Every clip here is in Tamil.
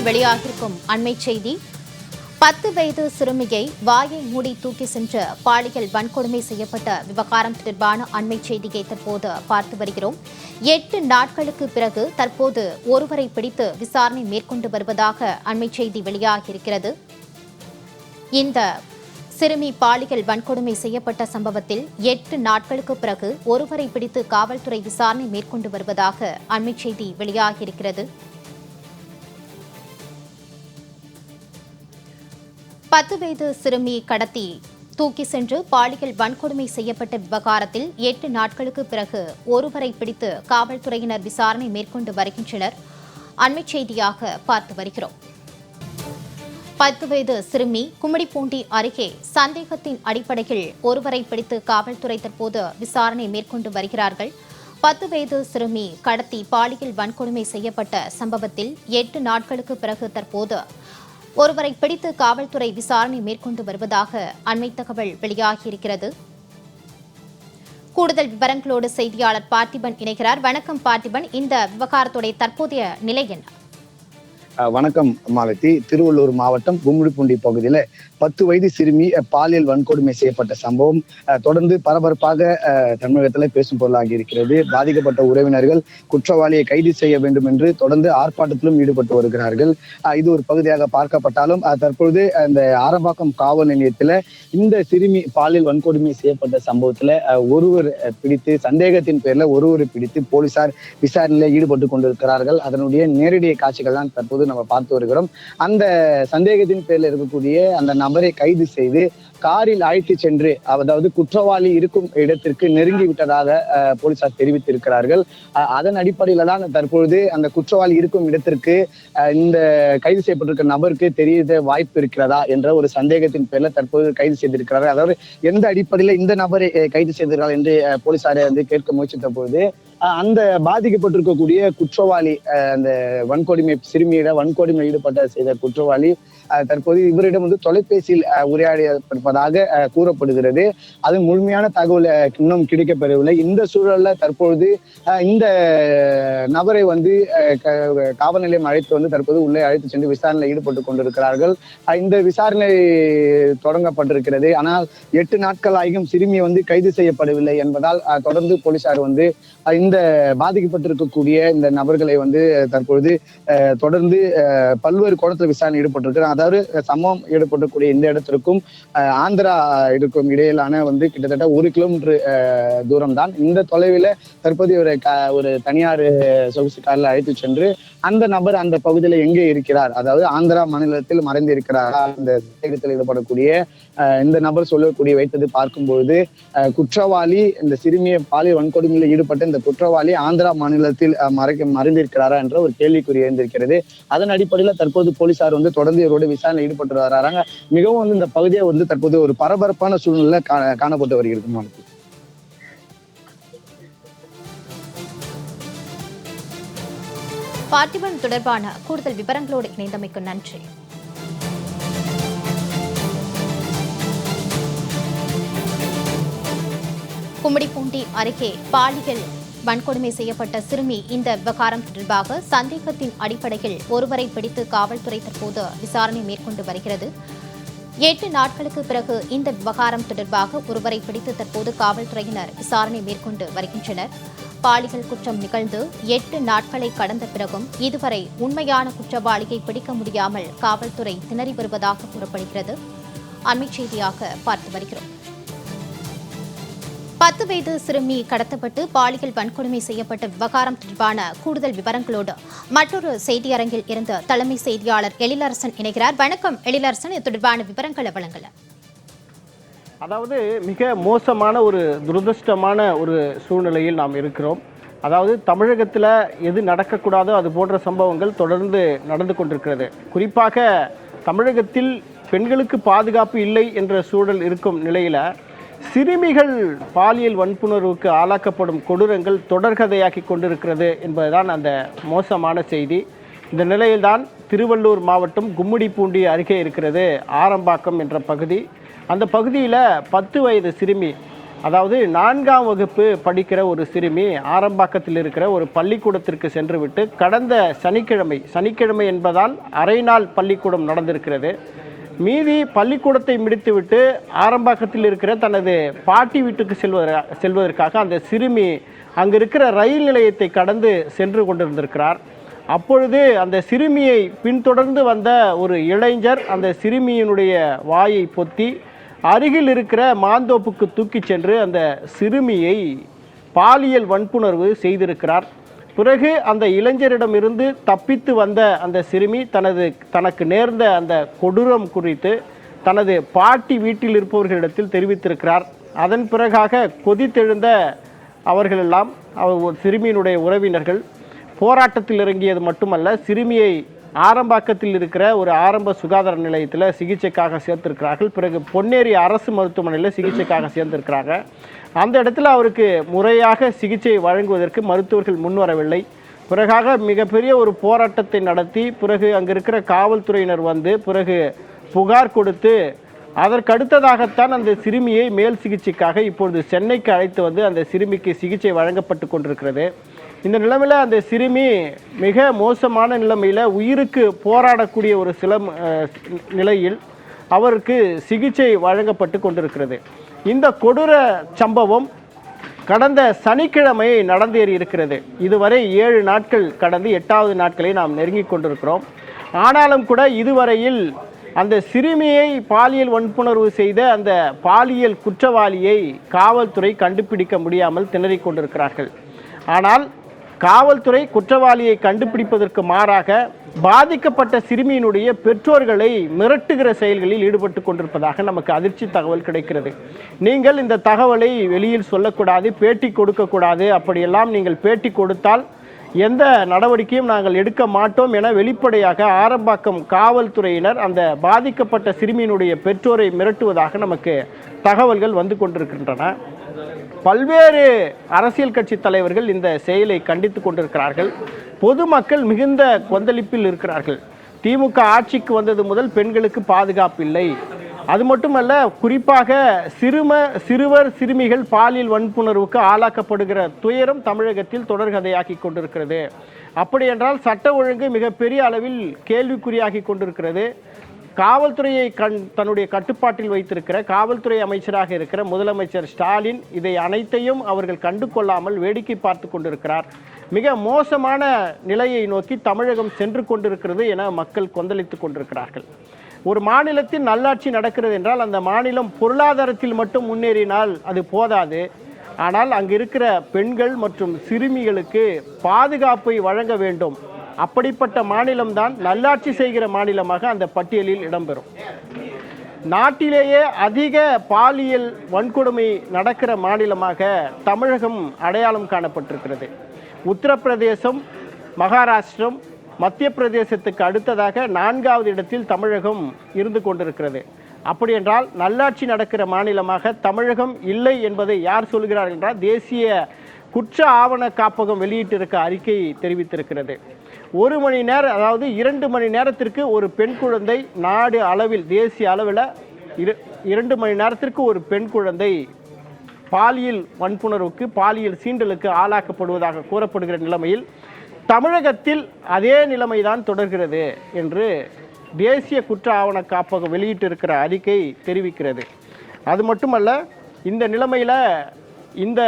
வெளியாகியிருக்கும் அண்மை செய்தி. 10 வயது சிறுமியை வாயை மூடி தூக்கி சென்ற பாலியல் வன்கொடுமை செய்யப்பட்ட விவகாரம் தொடர்பான அண்மை செய்தியை தற்போது பார்த்து வருகிறோம். 8 நாட்களுக்கு பிறகு தற்போது ஒருவரை பிடித்து விசாரணை மேற்கொண்டு வருவதாக அண்மை செய்தி வெளியாகியிருக்கிறது. இந்த சிறுமி பாலியல் வன்கொடுமை செய்யப்பட்ட சம்பவத்தில் 8 நாட்களுக்கு பிறகு ஒருவரை பிடித்து காவல்துறை விசாரணை மேற்கொண்டு வருவதாக அண்மை செய்தி வெளியாகியிருக்கிறது. 10 வயது சிறுமி கடத்தி தூக்கி சென்று பாலியல் வன்கொடுமை செய்யப்பட்ட விவகாரத்தில் 8 நாட்களுக்கு பிறகு ஒருவரை பிடித்து காவல்துறையினர் விசாரணை மேற்கொண்டு வருகின்றனர். அண்மை செய்தியாக பார்த்து வருகிறோம். 10 வயது சிறுமி கும்மிடிப்பூண்டி அருகே சந்தேகத்தின் அடிப்படையில் ஒருவரை பிடித்து காவல்துறை தற்போது விசாரணை மேற்கொண்டு வருகிறார்கள். 10 வயது சிறுமி கடத்தி பாலியல் வன்கொடுமை செய்யப்பட்ட சம்பவத்தில் 8 நாட்களுக்கு பிறகு தற்போது ஒருவரை பிடித்து காவல்துறை விசாரணை மேற்கொண்டு வருவதாக அண்மை தகவல் வெளியாகியிருக்கிறது. கூடுதல் விவரங்களோடு செய்தியாளர் பார்த்திபன் இணைகிறார். வணக்கம் பார்த்திபன், இந்த விவகாரத்துடைய தற்போதைய நிலை என்ன? வணக்கம் மாலதி. திருவள்ளூர் மாவட்டம் கும்மிடிப்பூண்டி பகுதியில் 10 வயது சிறுமி பாலியல் வன்கொடுமை செய்யப்பட்ட சம்பவம் தொடர்ந்து பரபரப்பாக தமிழகத்தில் பேசும் பொருளாகி இருக்கிறது. பாதிக்கப்பட்ட உறவினர்கள் குற்றவாளியை கைது செய்ய வேண்டும் என்று தொடர்ந்து ஆர்ப்பாட்டத்திலும் ஈடுபட்டு வருகிறார்கள். இது ஒரு பகுதியாக பார்க்கப்பட்டாலும் தற்பொழுது இந்த ஆரம்பாக்கம் காவல் நிலையத்தில் இந்த சிறுமி பாலியல் வன்கொடுமை செய்யப்பட்ட சம்பவத்தில் ஒருவர் பிடித்து சந்தேகத்தின் பேரில் ஒருவரை பிடித்து போலீசார் விசாரணையில் ஈடுபட்டு கொண்டிருக்கிறார்கள். அதனுடைய நேரடி காட்சிகள் தான் தற்போது நம்ம பார்த்து வருகிறோம். அந்த சந்தேகத்தின் பேரில் இருக்கக்கூடிய அந்த நபரை கைது செய்து காரில் அழைத்து சென்று, அதாவது குற்றவாளி இருக்கும் இடத்திற்கு நெருங்கி விட்டதாக போலீசார் தெரிவித்திருக்கிறார்கள். அதன் அடிப்படையில தான் தற்பொழுது அந்த குற்றவாளி இருக்கும் இடத்திற்கு இந்த கைது செய்யப்பட்டிருக்கிற நபருக்கு தெரிய வாய்ப்பு இருக்கிறதா என்ற ஒரு சந்தேகத்தின் பேர்ல தற்போது கைது செய்திருக்கிறார்கள். அதாவது எந்த அடிப்படையில இந்த நபரை கைது செய்திருக்கிறார்கள் என்று போலீசாரை கேட்க முயற்சித்த பொழுது அந்த பாதிக்கப்பட்டிருக்கக்கூடிய குற்றவாளி, அந்த வன்கொடுமை சிறுமியிட வன்கொடுமை செய்த குற்றவாளி தற்போது இவரிடம் தொலைபேசியில் உரையாடியிருப்பதாக கூறப்படுகிறது. அது முழுமையான தகவல் இன்னும் கிடைக்கப்பெறவில்லை. இந்த சூழல்ல தற்பொழுது இந்த நபரை காவல் நிலையம் அழைத்து தற்போது உள்ளே அழைத்து சென்று விசாரணையில் ஈடுபட்டு கொண்டிருக்கிறார்கள். இந்த விசாரணை தொடங்கப்பட்டிருக்கிறது. ஆனால் 8 நாட்கள் ஆகியும் சிறுமி கைது செய்யப்படவில்லை என்பதால் தொடர்ந்து போலீசார் இந்த பாதிக்கப்பட்டிருக்கக்கூடிய இந்த நபர்களை தற்பொழுது தொடர்ந்து பல்வேறு கோணத்தில் விசாரணை ஈடுபட்டிருக்கிறார். அதாவது சம்பவம் ஈடுபடக்கூடிய இந்த இடத்திற்கும் ஆந்திரா இருக்கும் இடையிலான கிட்டத்தட்ட 1 கிலோமீட்டர் தூரம் தான். இந்த தொலைவில் தற்போது ஒரு தனியார் சொகுசு காரில் அழைத்து சென்று அந்த நபர் அந்த பகுதியில் எங்கே இருக்கிறார், அதாவது ஆந்திரா மாநிலத்தில் மறைந்து இருக்கிறாரா, அந்த சந்தேகத்தில் ஈடுபடக்கூடிய இந்த நபர் சொல்லக்கூடிய வைத்தது பார்க்கும்போது குற்றவாளி, இந்த சிறுமியை பாலியல் வன்கொடுமையில் ஈடுபட்ட இந்த குற்றவாளி ஆந்திரா மாநிலத்தில் மறைந்திருக்கிறாரா என்ற ஒரு கேள்விக்குறி எழுந்திருக்கிறது. அதன் அடிப்படையில் தற்போது போலீசார் தொடர்ந்து இவரோட விசாரணை ஈடுபட்டு வராங்க. மிகவும் இந்த பகுதியை தற்போது ஒரு பரபரப்பான சூழ்நிலை காணப்பட்டு வருகிறது. பார்த்திபன், தொடர்பான கூடுதல் விவரங்களோடு இணைந்தமைக்கு நன்றி. கும்மிடிப்பூண்டி அருகே பாலியல் வன்கொடுமை செய்யப்பட்ட சிறுமி இந்த விவகாரம் தொடர்பாக சந்தேகத்தின் அடிப்படையில் ஒருவரை பிடித்து காவல்துறை தற்போது விசாரணை மேற்கொண்டு வருகிறது. 8 நாட்களுக்கு பிறகு இந்த விவகாரம் தொடர்பாக ஒருவரை பிடித்து தற்போது காவல்துறையினர் விசாரணை மேற்கொண்டு வருகின்றனர். பாலியல் குற்றம் நிகழ்ந்து 8 நாட்களை கடந்த பிறகும் இதுவரை உண்மையான குற்றவாளியை பிடிக்க முடியாமல் காவல்துறை திணறி வருவதாக கூறப்படுகிறது. அண்மை செய்தியாக பார்த்து வருகிறோம். 10 வயது சிறுமி கடத்தப்பட்டு பாலியல் வன்கொடுமை செய்யப்பட்ட விவகாரம் தொடர்பான கூடுதல் விவரங்களோடு மற்றொரு செய்தியரங்கில் இருந்து தலைமை செய்தியாளர் எழிலரசன் இணைகிறார். வணக்கம் எழிலரசன், இது தொடர்பான விவரங்களை வழங்கல. அதாவது மிக மோசமான ஒரு துரதிருஷ்டமான ஒரு சூழ்நிலையில் நாம் இருக்கிறோம். அதாவது தமிழகத்தில் எது நடக்கக்கூடாதோ அது போன்ற சம்பவங்கள் தொடர்ந்து நடந்து கொண்டிருக்கிறது. குறிப்பாக தமிழகத்தில் பெண்களுக்கு பாதுகாப்பு இல்லை என்ற சூழல் இருக்கும் நிலையில் சிறுமிகள் பாலியல் வன்புணர்வுக்கு ஆளாக்கப்படும் கொடூரங்கள் தொடர்கதையாக்கி கொண்டிருக்கிறது என்பதுதான் அந்த மோசமான செய்தி. இந்த நிலையில்தான் திருவள்ளூர் மாவட்டம் கும்மிடிப்பூண்டி அருகே இருக்கிறது ஆரம்பாக்கம் என்ற பகுதி. அந்த பகுதியில் 10 வயது சிறுமி அதாவது 4ஆம் வகுப்பு படிக்கிற ஒரு சிறுமி ஆரம்பாக்கத்தில் இருக்கிற ஒரு பள்ளிக்கூடத்திற்கு சென்றுவிட்டு கடந்த சனிக்கிழமை என்பதால் அரை நாள் பள்ளிக்கூடம் நடந்திருக்கிறது. மீதி பள்ளிக்கூடத்தை முடித்துவிட்டு ஆரம்பாக்கத்தில் இருக்கிற தனது பாட்டி வீட்டுக்கு செல்வதற்காக அந்த சிறுமி அங்கு இருக்கிற ரயில் நிலையத்தை கடந்து சென்று கொண்டிருந்திருக்கிறார். அப்பொழுது அந்த சிறுமியை பின்தொடர்ந்து வந்த ஒரு இளைஞர் அந்த சிறுமியினுடைய வாயை பொத்தி அருகில் இருக்கிற மாந்தோப்புக்கு தூக்கிச் சென்று அந்த சிறுமியை பாலியல் வன்புணர்வு செய்திருக்கிறார். பிறகு அந்த இளைஞரிடமிருந்து தப்பித்து வந்த அந்த சிறுமி தனக்கு நேர்ந்த அந்த கொடூரம் குறித்து தனது பாட்டி வீட்டில் இருப்பவர்களிடத்தில் தெரிவித்திருக்கிறார். அதன் பிறகாக கொதித்தெழுந்த அவர்களெல்லாம் சிறுமியினுடைய உறவினர்கள் போராட்டத்தில் இறங்கியது மட்டுமல்ல, சிறுமியை ஆரம்பாக்கத்தில் இருக்கிற ஒரு ஆரம்ப சுகாதார நிலையத்தில் சிகிச்சைக்காக சேர்த்திருக்கிறார்கள். பிறகு பொன்னேரி அரசு மருத்துவமனையில் சிகிச்சைக்காக சேர்ந்திருக்கிறாங்க. அந்த இடத்துல அவருக்கு முறையாக சிகிச்சை வழங்குவதற்கு மருத்துவர்கள் முன்வரவில்லை. பிறகாக மிகப்பெரிய ஒரு போராட்டத்தை நடத்தி பிறகு அங்கே இருக்கிற காவல்துறையினர் வந்து பிறகு புகார் கொடுத்து அதற்கடுத்ததாகத்தான் அந்த சிறுமியை மேல் சிகிச்சைக்காக இப்பொழுது சென்னைக்கு அழைத்து வந்து அந்த சிறுமிக்கு சிகிச்சை வழங்கப்பட்டு கொண்டிருக்கிறது. இந்த நிலைமையில் அந்த சிறுமி மிக மோசமான நிலைமையில் உயிருக்கு போராடக்கூடிய ஒரு நிலையில் அவருக்கு சிகிச்சை வழங்கப்பட்டு கொண்டிருக்கிறது. இந்த கொடூர சம்பவம் கடந்த சனிக்கிழமை நடந்தேறி இருக்கிறது. இதுவரை 7 நாட்கள் கடந்து 8வது நாட்களை நாம் நெருங்கி கொண்டிருக்கிறோம். ஆனாலும் கூட இதுவரையில் அந்த சிறுமியை பாலியல் வன்புணர்வு செய்த அந்த பாலியல் குற்றவாளியை காவல்துறை கண்டுபிடிக்க முடியாமல் திணறிக் கொண்டிருக்கிறார்கள். ஆனால் காவல்துறை குற்றவாளியை கண்டுபிடிப்பதற்கு மாறாக பாதிக்கப்பட்ட சிறுமியினுடைய பெற்றோர்களை மிரட்டுகிற செயல்களில் ஈடுபட்டு கொண்டிருப்பதாக நமக்கு அதிர்ச்சி தகவல் கிடைக்கிறது. நீங்கள் இந்த தகவலை வெளியில் சொல்லக்கூடாது, பேட்டி கொடுக்கக்கூடாது, அப்படியெல்லாம் நீங்கள் பேட்டி கொடுத்தால் எந்த நடவடிக்கையும் நாங்கள் எடுக்க மாட்டோம் என வெளிப்படையாக ஆரம்பாக்கம் காவல்துறையினர் அந்த பாதிக்கப்பட்ட சிறுமியினுடைய பெற்றோரை மிரட்டுவதாக நமக்கு தகவல்கள் வந்து கொண்டிருக்கின்றன. பல்வேறு அரசியல் கட்சி தலைவர்கள் இந்த செயலை கண்டித்து கொண்டிருக்கிறார்கள். பொதுமக்கள் மிகுந்த கொந்தளிப்பில் இருக்கிறார்கள். திமுக ஆட்சிக்கு வந்தது முதல் பெண்களுக்கு பாதுகாப்பு இல்லை. அது மட்டுமல்ல, குறிப்பாக சிறுவர் சிறுமிகள் பாலியல் வன்புணர்வுக்கு ஆளாக்கப்படுகிற துயரம் தமிழகத்தில் தொடர்கதையாக்கி கொண்டிருக்கிறது. அப்படி என்றால் சட்ட ஒழுங்கு மிகப்பெரிய அளவில் கேள்விக்குறியாகி கொண்டிருக்கிறது. காவல்துறையை தன்னுடைய கட்டுப்பாட்டில் வைத்திருக்கிற காவல்துறை அமைச்சராக இருக்கிற முதலமைச்சர் ஸ்டாலின் இதை அனைத்தையும் அவர்கள் கண்டு கொள்ளாமல் வேடிக்கை பார்த்து கொண்டிருக்கிறார். மிக மோசமான நிலையை நோக்கி தமிழகம் சென்று கொண்டிருக்கிறது என மக்கள் கொந்தளித்து கொண்டிருக்கிறார்கள். ஒரு மாநிலத்தில் நல்லாட்சி நடக்கிறது என்றால் அந்த மாநிலம் பொருளாதாரத்தில் மட்டும் முன்னேறினால் அது போதாது. ஆனால் அங்கு இருக்கிற பெண்கள் மற்றும் சிறுமிகளுக்கு பாதுகாப்பை வழங்க வேண்டும். அப்படிப்பட்ட மாநிலம்தான் நல்லாட்சி செய்கிற மாநிலமாக அந்த பட்டியலில் இடம்பெறும். நாட்டிலேயே அதிக பாலியல் வன்கொடுமை நடக்கிற மாநிலமாக தமிழகம் அடையாளம் காணப்பட்டிருக்கிறது. உத்தரப்பிரதேசம், மகாராஷ்டிரம், மத்திய பிரதேசத்துக்கு அடுத்ததாக 4வது இடத்தில் தமிழகம் இருந்து கொண்டிருக்கிறது. அப்படி என்றால் நல்லாட்சி நடக்கிற மாநிலமாக தமிழகம் இல்லை என்பதை யார் சொல்கிறார் என்றால் தேசிய குற்ற ஆவண காப்பகம் வெளியிட்டிருக்க அறிக்கை தெரிவித்திருக்கிறது. 1 மணி நேரம், அதாவது 2 மணி நேரத்திற்கு ஒரு பெண் குழந்தை நாடு அளவில் தேசிய அளவில் 2 மணி நேரத்திற்கு ஒரு பெண் குழந்தை பாலியல் வன்புணர்வுக்கு பாலியல் சீண்டலுக்கு ஆளாக்கப்படுவதாக கூறப்படுகிற நிலைமையில் தமிழகத்தில் அதே நிலைமைதான் தொடர்கிறது என்று தேசிய குற்ற ஆவண காப்பகம் வெளியிட்டிருக்கிற அறிக்கை தெரிவிக்கிறது. அது மட்டுமல்ல, இந்த நிலைமையில் இந்த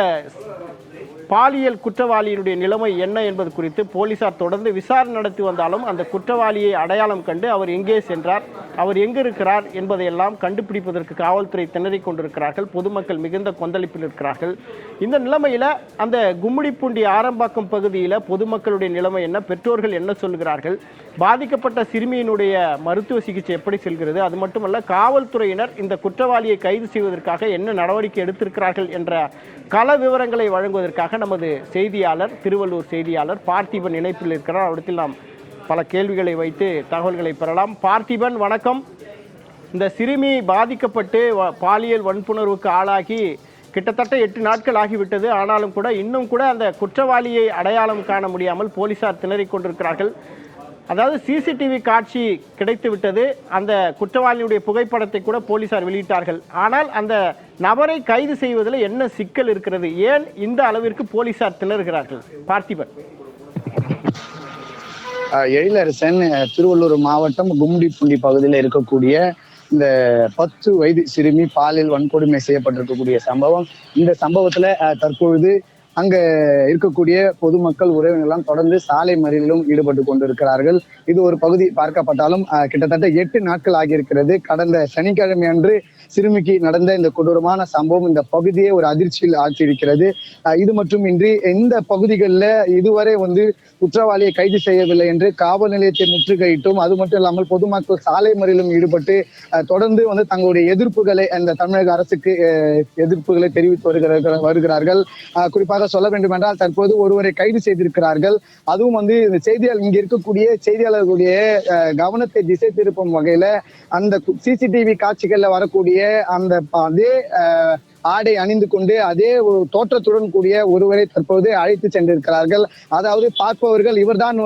பாலியல் குற்றவாளியினுடைய நிலைமை என்ன என்பது குறித்து போலீசார் தொடர்ந்து விசாரணை நடத்தி வந்தாலும் அந்த குற்றவாளியை அடையாளம் கண்டு அவர் எங்கே சென்றார், அவர் எங்கு இருக்கிறார் என்பதையெல்லாம் கண்டுபிடிப்பதற்கு காவல்துறை திணறிக் கொண்டிருக்கிறார்கள். பொதுமக்கள் மிகுந்த கொந்தளிப்பில் இருக்கிறார்கள். இந்த நிலைமையில் அந்த கும்மிடிப்பூண்டி ஆரம்பாக்கம் பகுதியில் பொதுமக்களுடைய நிலைமை என்ன, பெற்றோர்கள் என்ன சொல்கிறார்கள், பாதிக்கப்பட்ட சிறுமியினுடைய மருத்துவ சிகிச்சை எப்படி செல்கிறது, அது மட்டுமல்ல காவல்துறையினர் இந்த குற்றவாளியை கைது செய்வதற்காக என்ன நடவடிக்கை எடுத்திருக்கிறார்கள் என்ற கள விவரங்களை வழங்குவதற்காக நமது செய்தியாளர், திருவள்ளூர் செய்தியாளர் பார்த்திபன் இணைப்பில் இருக்கிறார். அவரிடத்தில் நாம் பல கேள்விகளை வைத்து தகவல்களை பெறலாம். பார்த்திபன், வணக்கம். இந்த சிறுமி பாதிக்கப்பட்டு பாலியல் வன்புணர்வுக்கு ஆளாகி கிட்டத்தட்ட 8 நாட்கள் ஆகிவிட்டது. ஆனாலும் கூட இன்னும் கூட அந்த குற்றவாளியை அடையாளம் காண முடியாமல் போலீசார் திணறிக் கொண்டிருக்கிறார்கள். அதாவது சிசிடிவி காட்சி கிடைத்து விட்டது, அந்த குற்றவாளியுடைய புகைப்படத்தை கூட போலீசார் வெளியிட்டார்கள். ஆனால் அந்த நபரை கைது செய்வதில் என்ன சிக்கல் இருக்கிறது? ஏன் இந்த அளவிற்கு போலீசார் திணறுகிறார்கள்? பார்த்திபன். எழிலரசன் திருவள்ளூர் மாவட்டம் கும்மிடிப்பூண்டி பகுதியில் இருக்கக்கூடிய இந்த 10 வயது சிறுமி பாலியல் வன்கொடுமை செய்யப்பட்டிருக்கக்கூடிய சம்பவம். இந்த சம்பவத்துல தற்பொழுது அங்க இருக்கக்கூடிய பொதுமக்கள் உறவினர்கள்லாம் தொடர்ந்து சாலை மறியலிலும் ஈடுபட்டு கொண்டிருக்கிறார்கள். இது ஒரு பகுதி பார்க்கப்பட்டாலும் கிட்டத்தட்ட 8 நாட்கள் ஆகியிருக்கிறது. கடந்த சனிக்கிழமை அன்று சிறுமிக்கு நடந்த இந்த கொடூரமான சம்பவம் இந்த பகுதியை ஒரு அதிர்ச்சியில் ஆற்றியிருக்கிறது. இது மட்டுமின்றி இந்த பகுதிகளில் இதுவரை குற்றவாளியை கைது செய்யவில்லை என்று காவல் நிலையத்தை முற்றுகையிட்டும், அது மட்டும் இல்லாமல் பொதுமக்கள் சாலை மறியலிலும் ஈடுபட்டு தொடர்ந்து தங்களுடைய எதிர்ப்புகளை அந்த தமிழக அரசுக்கு எதிர்ப்புகளை தெரிவித்து வருகிறார்கள். குறிப்பாக சொல்ல வேண்டும் என்றால் தற்போது ஒருவரை கைது செய்திருக்கிறார்கள். அதுவும் இந்த செய்தியாளர் இங்க இருக்கக்கூடிய செய்தியாளர்களுடைய கவனத்தை திசை திருப்பும் வகையில அந்த சிசிடிவி காட்சிகள்ல வரக்கூடிய அந்த அதே ஆடை அணிந்து கொண்டு அதே தோற்றத்துடன் கூடிய ஒருவரை தற்போது அழைத்து சென்றிருக்கிறார்கள். அதாவது பார்ப்பவர்கள் இவர்தான்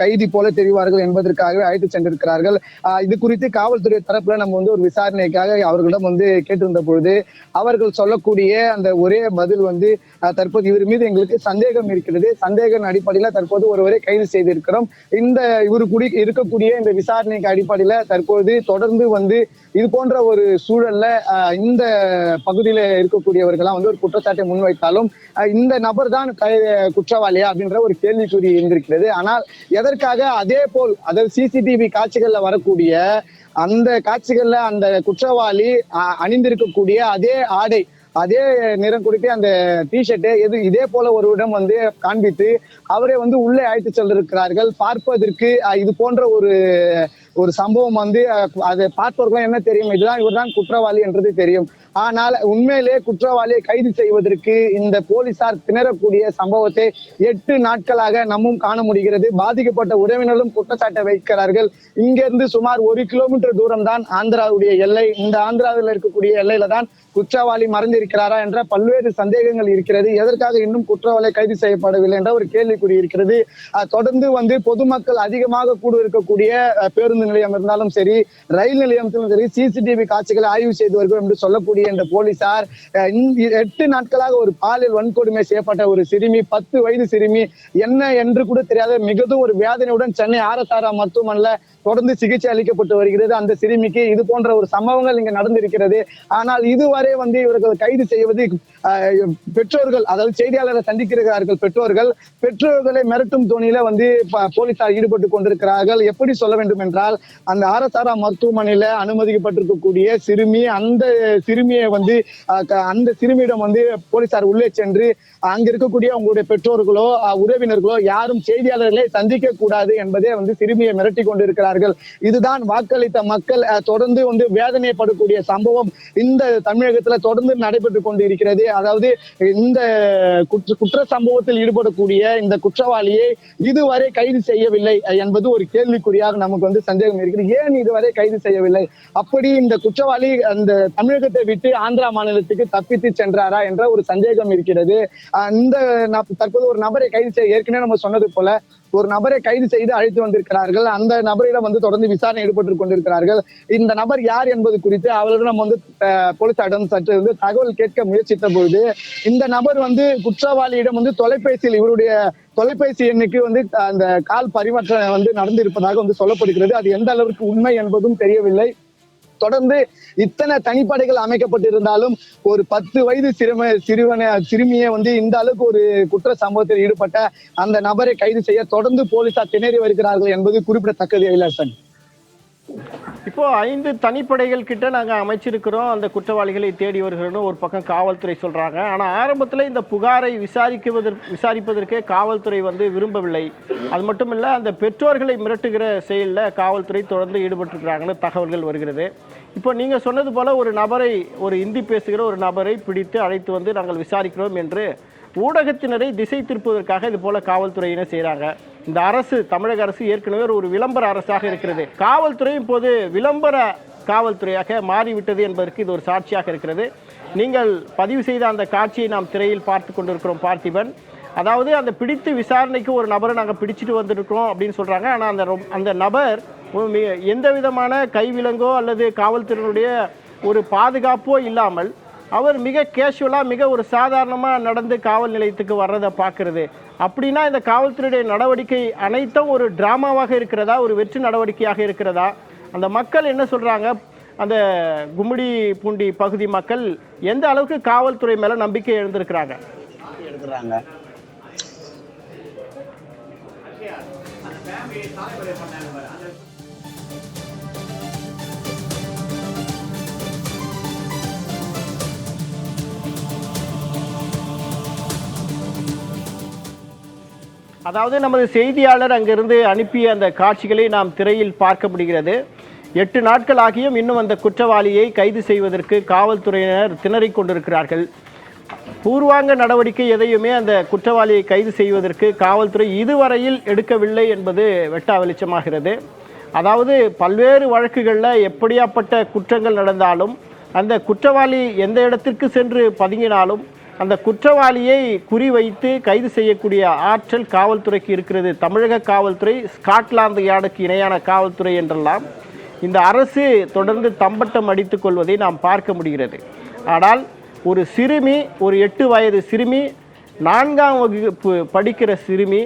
கைதி போல தெரிவார்கள் என்பதற்காகவே அழைத்து சென்றிருக்கிறார்கள். இது குறித்து காவல்துறை தரப்புல நம்ம ஒரு விசாரணைக்காக அவர்களிடம் கேட்டிருந்த பொழுது அவர்கள் சொல்லக்கூடிய அந்த ஒரே பதில் தற்போது இவர் மீது எங்களுக்கு சந்தேகம் இருக்கிறது, சந்தேக அடிப்படையில தற்போது ஒருவரை கைது செய்திருக்கிறோம். இந்த இவரு இருக்கக்கூடிய இந்த விசாரணைக்கு அடிப்படையில தற்போது தொடர்ந்து இது போன்ற ஒரு சூழல்ல இந்த பகுதியில இருக்கக்கூடியவர்களாம் ஒரு குற்றச்சாட்டை முன்வைத்தாலும் இந்த நபர் தான் குற்றவாளியா அப்படின்ற ஒரு கேள்விக்குறி இருந்திருக்கிறது. ஆனால் எதற்காக அதே போல் அதாவது சிசிடிவி காட்சிகள்ல வரக்கூடிய அந்த காட்சிகள்ல அந்த குற்றவாளி அணிந்திருக்கக்கூடிய அதே ஆடை, அதே நிறம் குறித்து அந்த டிஷர்ட்டை இதே போல ஒருவிடம் காண்பித்து அவரை உள்ளே அழைத்து சென்றிருக்கிறார்கள். பார்ப்பதற்கு இது போன்ற ஒரு சம்பவம் அதை பார்ப்பவர்கள் என்ன தெரியும், இதுதான் இவர்தான் குற்றவாளி என்றது தெரியும். ஆனால் உண்மையிலே குற்றவாளியை கைது செய்வதற்கு இந்த போலீசார் திணறக்கூடிய சம்பவத்தை 8 நாட்களாக நம்மும் காண முடிகிறது. பாதிக்கப்பட்ட உறவினர்களும் குற்றச்சாட்டை வைக்கிறார்கள். இங்கிருந்து சுமார் 1 கிலோமீட்டர் தூரம் தான் ஆந்திராவுடைய எல்லை. இந்த ஆந்திராவில் இருக்கக்கூடிய எல்லையில தான் குற்றவாளி மறைந்திருக்கிறாரா என்ற பல்வேறு சந்தேகங்கள் இருக்கிறது. எதற்காக இன்னும் குற்றவாளி கைது செய்யப்படவில்லை என்ற ஒரு கேள்விக்குறி இருக்கிறது. தொடர்ந்து பொதுமக்கள் அதிகமாக கூட இருக்கக்கூடிய பேருந்து நிலையம் இருந்தாலும் சரி, ரயில் நிலையத்திலும் சரி, சிசிடிவி காட்சிகளை ஆய்வு செய்து வருகிறோம் என்று சொல்லக்கூடிய இந்த போலீசார் 8 நாட்களாக ஒரு பாலியல் வன்கொடுமை செய்யப்பட்ட ஒரு சிறுமி, 10 வயது சிறுமி, என்ன என்று கூட தெரியாத மிகவும் ஒரு வேதனையுடன் சென்னை ஆரசாரா மருத்துவமனையில தொடர்ந்து சிகிச்சை அளிக்கப்பட்டு வருகிறது. அந்த சிறுமிக்கு இது போன்ற ஒரு சம்பவங்கள் இங்க நடந்திருக்கிறது. ஆனால் இதுவரை இவர்கள் கைது செய்வது பெற்றோர்கள், அதாவது செய்தியாளரை சந்திக்கிறார்கள் பெற்றோர்களை மிரட்டும் தோணியில போலீசார் ஈடுபட்டு கொண்டிருக்கிறார்கள். எப்படி சொல்ல வேண்டும் என்றால் அந்த ஆரசாரா மருத்துவமனையில அனுமதிக்கப்பட்டிருக்கக்கூடிய சிறுமி, அந்த சிறுமியை அந்த சிறுமியிடம் போலீசார் உள்ளே சென்று அங்க இருக்கக்கூடிய உங்களுடைய பெற்றோர்களோ உறவினர்களோ யாரும் செய்தியாளர்களை சந்திக்க கூடாது என்பதே சிறுமியை மிரட்டி கொண்டிருக்கிறார்கள். இதுதான் வாக்களித்த மக்கள் தொடர்ந்து வேதனைப்படக்கூடிய சம்பவம் இந்த தமிழகத்துல தொடர்ந்து நடைபெற்று கொண்டு இருக்கிறது. அதாவது இந்த குற்ற சம்பவத்தில் ஈடுபடக்கூடிய இந்த குற்றவாளியை இதுவரை கைது செய்யவில்லை என்பது ஒரு கேள்விக்குறியாக நமக்கு சந்தேகம் இருக்கிறது. ஏன் இதுவரை கைது செய்யவில்லை? அப்படி இந்த குற்றவாளி அந்த தமிழகத்தை விட்டு ஆந்திரா மாநிலத்துக்கு தப்பித்து சென்றாரா என்ற ஒரு சந்தேகம் இருக்கிறது. இந்த தற்போது ஒரு நபரை கைது செய்ய ஏற்கனவே நம்ம சொன்னது போல ஒரு நபரை கைது செய்து அழைத்து வந்திருக்கிறார்கள். அந்த நபரிடம் தொடர்ந்து விசாரணை ஈடுபட்டு கொண்டிருக்கிறார்கள். இந்த நபர் யார் என்பது குறித்து அவர்களிடம் போலீசாரிடம் சற்று தகவல் கேட்க முயற்சித்த பொழுது இந்த நபர் குற்றவாளியிடம் தொலைபேசியில் இவருடைய தொலைபேசி எண்ணுக்கு அந்த கால் பரிமாற்றம் நடந்திருப்பதாக சொல்லப்படுகிறது. அது எந்த அளவிற்கு உண்மை என்பதும் தெரியவில்லை. தொடர்ந்து இத்தனை தனிப்படைகள் அமைக்கப்பட்டிருந்தாலும் ஒரு 10 வயது சிறுமியை இந்த அளவுக்கு ஒரு குற்ற சம்பவத்தில் ஈடுபட்ட அந்த நபரை கைது செய்ய தொடர்ந்து போலீசார் திணறி வருகிறார்கள் என்பது குறிப்பிடத்தக்கது. இளசன், இப்போ 5 தனிப்படைகள் கிட்ட நாங்க அமைச்சிருக்கிறோம், அந்த குற்றவாளிகளை தேடி வருகிறோம் ஒரு பக்கம் காவல்துறை சொல்றாங்க. ஆனா ஆரம்பத்துல இந்த புகாரை விசாரிப்பதற்கே காவல்துறை விரும்பவில்லை. அது மட்டும் இல்ல, அந்த பெற்றோர்களை மிரட்டுகிற செயலில் காவல்துறை தொடர்ந்து ஈடுபட்டிருக்கிறாங்கன்னு தகவல்கள் வருகிறது. இப்போ நீங்க சொன்னது போல ஒரு நபரை, ஒரு இந்தி பேசுகிற ஒரு நபரை பிடித்து அழைத்து நாங்கள் விசாரிக்கிறோம் என்று ஊடகத்தினரை திசை திருப்புவதற்காக இது போல காவல்துறையினர் செய்கிறாங்க. இந்த அரசு, தமிழக அரசு ஏற்கனவே ஒரு விளம்பர அரசாக இருக்கிறது. காவல்துறை இப்போது விளம்பர காவல்துறையாக மாறிவிட்டது என்பதற்கு இது ஒரு சாட்சியாக இருக்கிறது. நீங்கள் பதிவு செய்த அந்த காட்சியை நாம் திரையில் பார்த்து கொண்டிருக்கிறோம் பார்த்திபன். அதாவது அந்த பிடித்து விசாரணைக்கு ஒரு நபரை நாங்கள் பிடிச்சிட்டு வந்திருக்கிறோம் அப்படின்னு சொல்கிறாங்க. ஆனால் அந்த நபர் எந்த விதமான கைவிலங்கோ அல்லது காவல்துறையினுடைய ஒரு பாதுகாப்போ இல்லாமல் அவர் மிக கேஷுவலாக மிக ஒரு சாதாரணமாக நடந்து காவல் நிலையத்துக்கு வர்றதை பார்க்குறது. அப்படின்னா இந்த காவல்துறையுடைய நடவடிக்கை அனைத்தும் ஒரு டிராமாவாக இருக்கிறதா, ஒரு வெற்றி நடவடிக்கையாக இருக்கிறதா? அந்த மக்கள் என்ன சொல்கிறாங்க? அந்த கும்மிடி பூண்டி பகுதி மக்கள் எந்த அளவுக்கு காவல்துறை மேலே நம்பிக்கை எழுந்திருக்கிறாங்க? அதாவது நமது செய்தியாளர் அங்கிருந்து அனுப்பிய அந்த காட்சிகளை நாம் திரையில் பார்க்க முடிகிறது. 8 நாட்கள் ஆகியும் இன்னும் அந்த குற்றவாளியை கைது செய்வதற்கு காவல்துறையினர் திணறிக் கொண்டிருக்கிறார்கள். பூர்வாங்க நடவடிக்கை எதையுமே அந்த குற்றவாளியை கைது செய்வதற்கு காவல்துறை இதுவரையில் எடுக்கவில்லை என்பது வெட்டா வெளிச்சமாகிறது. அதாவது பல்வேறு வழக்குகளில் எப்படியாப்பட்ட குற்றங்கள் நடந்தாலும் அந்த குற்றவாளி எந்த இடத்திற்கு சென்று பதுங்கினாலும் அந்த குற்றவாளியை குறிவைத்து கைது செய்யக்கூடிய ஆற்றல் காவல்துறைக்கு இருக்கிறது. தமிழக காவல்துறை ஸ்காட்லாந்து யார்டுக்கு இணையான காவல்துறை என்றெல்லாம் இந்த அரசு தொடர்ந்து தம்பட்டம் அடித்துக் கொள்வதை நாம் பார்க்க முடிகிறது. ஆனால் ஒரு சிறுமி, ஒரு 8 வயது சிறுமி, 4ஆம் வகுப்பு படிக்கிற சிறுமி,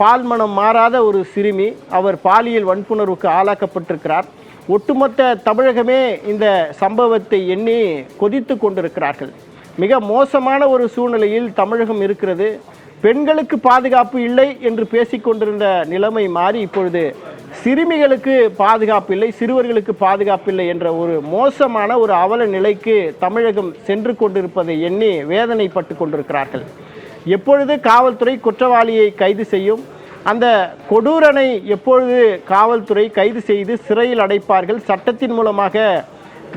பால் மனம் மாறாத ஒரு சிறுமி, அவர் பாலியல் வன்புணர்வுக்கு ஆளாக்கப்பட்டிருக்கிறார். ஒட்டுமொத்த தமிழகமே இந்த சம்பவத்தை எண்ணி கொதித்து கொண்டிருக்கிறார்கள். மிக மோசமான ஒரு சூழ்நிலையில் தமிழகம் இருக்கிறது. பெண்களுக்கு பாதுகாப்பு இல்லை என்று பேசிக்கொண்டிருந்த நிலைமை மாறி இப்பொழுது சிறுமிகளுக்கு பாதுகாப்பு இல்லை, சிறுவர்களுக்கு பாதுகாப்பு இல்லை என்ற ஒரு மோசமான ஒரு அவல நிலைக்கு தமிழகம் சென்று கொண்டிருப்பதை எண்ணி வேதனைப்பட்டு கொண்டிருக்கிறார்கள். எப்பொழுது காவல்துறை குற்றவாளியை கைது செய்யும்? அந்த கொடூரனை எப்பொழுது காவல்துறை கைது செய்து சிறையில் அடைப்பார்கள்? சட்டத்தின் மூலமாக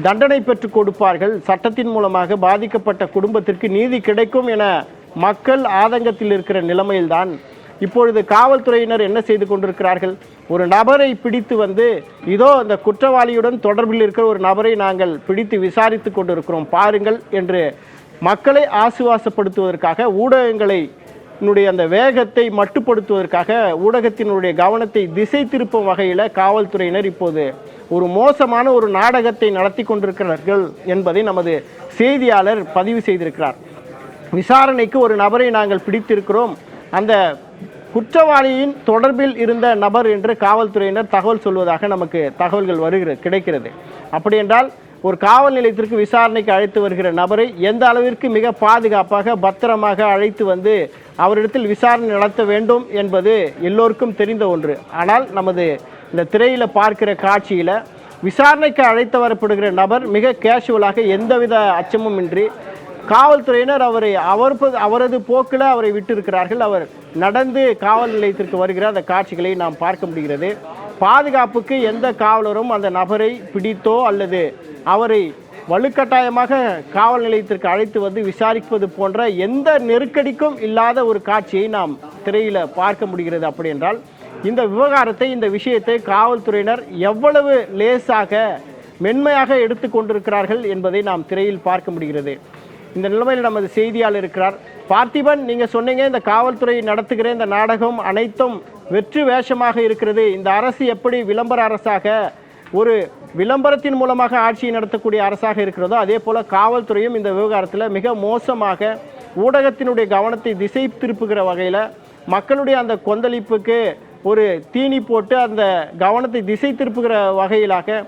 தண்டனை பெற்றுக் கொடுப்பார்கள். சட்டத்தின் மூலமாக பாதிக்கப்பட்ட குடும்பத்திற்கு நீதி கிடைக்கும் என மக்கள் ஆதங்கத்தில் இருக்கிற நிலைமையில்தான் இப்பொழுது காவல்துறையினர் என்ன செய்து கொண்டிருக்கிறார்கள்? ஒரு நபரை பிடித்து வந்து, இதோ இந்த குற்றவாளியுடன் தொடர்பில் இருக்கிற ஒரு நபரை நாங்கள் பிடித்து விசாரித்து கொண்டிருக்கிறோம் பாருங்கள் என்று மக்களை ஆசுவாசப்படுத்துவதற்காக, ஊடகங்களை அந்த வேகத்தை மட்டுப்படுத்துவதற்காக, ஊடகத்தினுடைய கவனத்தை திசை திருப்பும் வகையில் காவல்துறையினர் இப்போது ஒரு மோசமான ஒரு நாடகத்தை நடத்தி கொண்டிருக்கிறார்கள் என்பதை நமது செய்தியாளர் பதிவு செய்திருக்கிறார். விசாரணைக்கு ஒரு நபரை நாங்கள் பிடித்திருக்கிறோம், அந்த குற்றவாளியின் தொடர்பில் இருந்த நபர் என்று காவல்துறையினர் தகவல் சொல்வதாக நமக்கு தகவல்கள் கிடைக்கிறது. அப்படி என்றால் ஒரு காவல் நிலையத்திற்கு விசாரணைக்கு அழைத்து வருகிற நபரை எந்த அளவிற்கு மிக பாதுகாப்பாக பத்திரமாக அழைத்து வந்து அவரிடத்தில் விசாரணை நடத்த வேண்டும் என்பது எல்லோருக்கும் தெரிந்த ஒன்று. ஆனால் நமது இந்த திரையில் பார்க்கிற காட்சியில் விசாரணைக்கு அழைத்து வரப்படுகிற நபர் மிக கேஷுவலாக எந்தவித அச்சமும் இன்றி காவல்துறையினர் அவரது போக்கில் அவரை விட்டிருக்கிறார்கள். அவர் நடந்து காவல் நிலையத்திற்கு வருகிற அந்த காட்சிகளை நாம் பார்க்க முடிகிறது. பாதுகாப்புக்கு எந்த காவலரும் அந்த நபரை பிடித்தோ அல்லது அவரை வலுக்கட்டாயமாக காவல் நிலையத்திற்கு அழைத்து வந்து விசாரிப்பது போன்ற எந்த நெருக்கடிக்கும் இல்லாத ஒரு காட்சியை நாம் திரையில் பார்க்க முடிகிறது. அப்படி என்றால் இந்த விவகாரத்தை, இந்த விஷயத்தை காவல்துறையினர் எவ்வளவு லேசாக மென்மையாக எடுத்து கொண்டிருக்கிறார்கள் என்பதை நாம் திரையில் பார்க்க முடிகிறது. இந்த நிலைமையில் நமது செய்தியாளர் இருக்கிறார். பார்த்திபன், நீங்கள் சொன்னீங்க இந்த காவல்துறை நடத்துகிற இந்த நாடகம் அனைத்தும் வெற்று வேஷமாக இருக்கிறது. இந்த அரசு எப்படி விளம்பர அரசாக, ஒரு விளம்பரத்தின் மூலமாக ஆட்சியை நடத்தக்கூடிய அரசாக இருக்கிறதோ அதே போல் காவல்துறையும் இந்த விவகாரத்தில் மிக மோசமாக ஊடகத்தினுடைய கவனத்தை திசை திருப்புகிற வகையில், மக்களுடைய அந்த கொந்தளிப்புக்கு ஒரு தீனி போட்டு அந்த கவனத்தை திசை திருப்புகிற வகையிலாக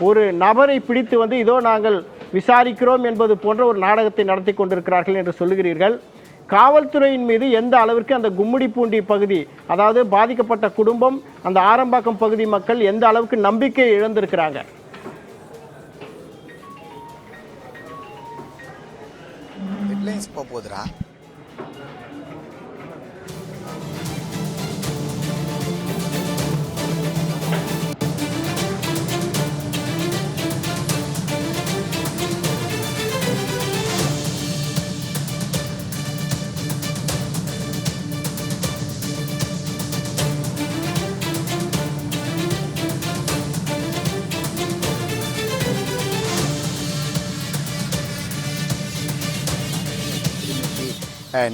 ஒரு நபரை பிடித்து வந்து இதோ நாங்கள் விசாரிக்கிறோம் என்பது போன்ற ஒரு நாடகத்தை நடத்தி கொண்டிருக்கிறார்கள் என்று சொல்லுகிறீர்கள். காவல்துறையின் மீது எந்த அளவிற்கு அந்த கும்மிடிப்பூண்டி பகுதி, அதாவது பாதிக்கப்பட்ட குடும்பம், அந்த ஆரம்பாக்கம் பகுதி மக்கள் எந்த அளவுக்கு நம்பிக்கை இழந்திருக்கிறாங்க?